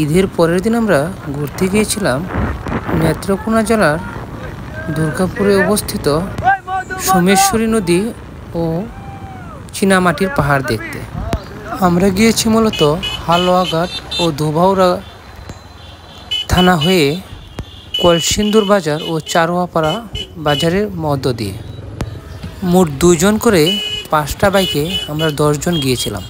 ঈদের পরের দিন আমরা ঘুরতে গিয়েছিলাম নেত্রকোনা জেলার দুর্গাপুরে অবস্থিত সোমেশ্বরী নদী ও চীনামাটির পাহাড় দেখতে। আমরা গিয়েছি মূলত হালুয়াঘাট ও ধোবাউড়া থানা হয়ে কলসিন্দুর বাজার ও চারুয়াপাড়া বাজারের মধ্য দিয়ে। মোট 2 জন করে 5টা বাইকে আমরা 10 জন গিয়েছিলাম।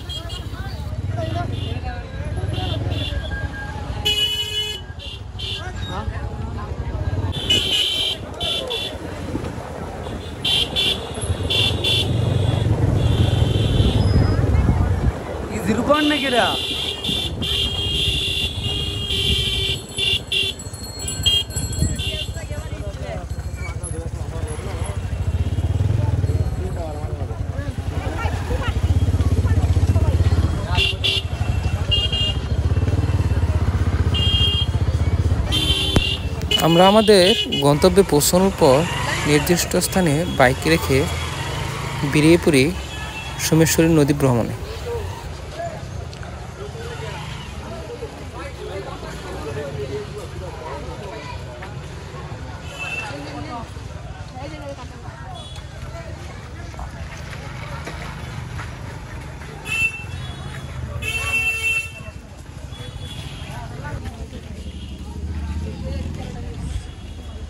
আমরা আমাদের গন্তব্যে পৌঁছানোর পর নির্দিষ্ট স্থানে বাইক রেখে বেরিয়ে পড়ি সোমেশ্বরী নদী ভ্রমণে।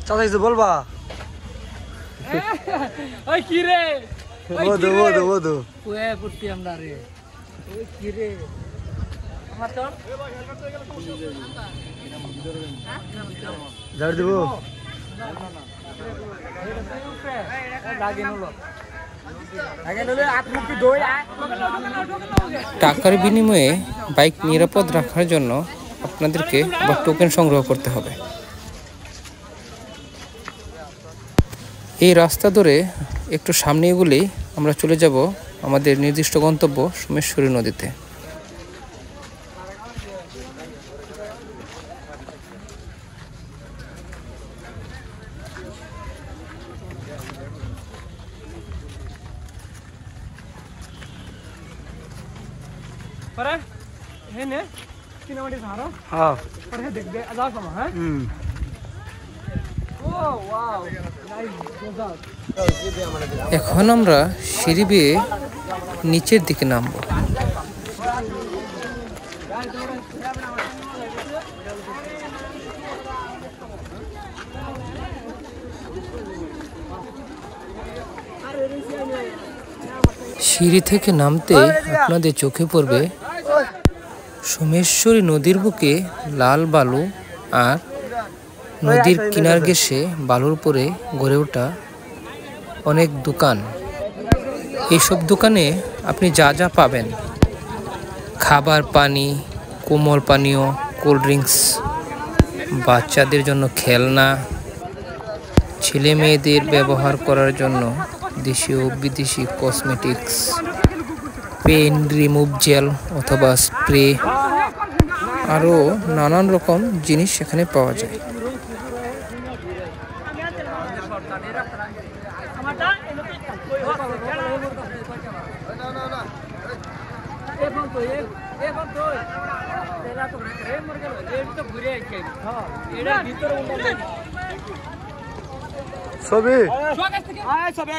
চাচাইছে বলবা ওই কি রে ওদো ওদো ওদো ওয়ে পুটি আমরা রে ওই কি রে আমার তো ঝাড় দেব টাকার বিনিময়ে বাইক নিরাপদ রাখার জন্য আপনাদেরকে আবার টোকেন সংগ্রহ করতে হবে। এই রাস্তা ধরে একটু সামনে এগুলেই আমরা চলে যাব আমাদের নির্দিষ্ট গন্তব্য সোমেশ্বরী নদীতে। পরে হেনে চিনামাটি সারা হ্যাঁ পরে দেখ দে আজাব সমা হ্যাঁ ও ওয়াও নাইস গোজাল। এখন আমরা সিঁড়ি বেয়ে নিচের দিকে নামব। সিঁড়ি থেকে নামতে আপনাদের চোখে পড়বে সোমেশ্বরী নদীর বুকে লাল বালু আর নদীর কিনার ঘেঁষে বালুর উপরে গড়ে ওঠা অনেক দোকান। এইসব দোকানে আপনি যা যা পাবেন, খাবার, পানি, কোমল পানীয়, কোল্ড ড্রিঙ্কস, বাচ্চাদের জন্য খেলনা, ছেলে মেয়েদের ব্যবহার করার জন্য দেশীয় বিদেশি কসমেটিক্স, পেন রিমুভ জেল অথবা স্প্রে, আরও নানান রকম জিনিস এখানে পাওয়া যায়। সবে সবে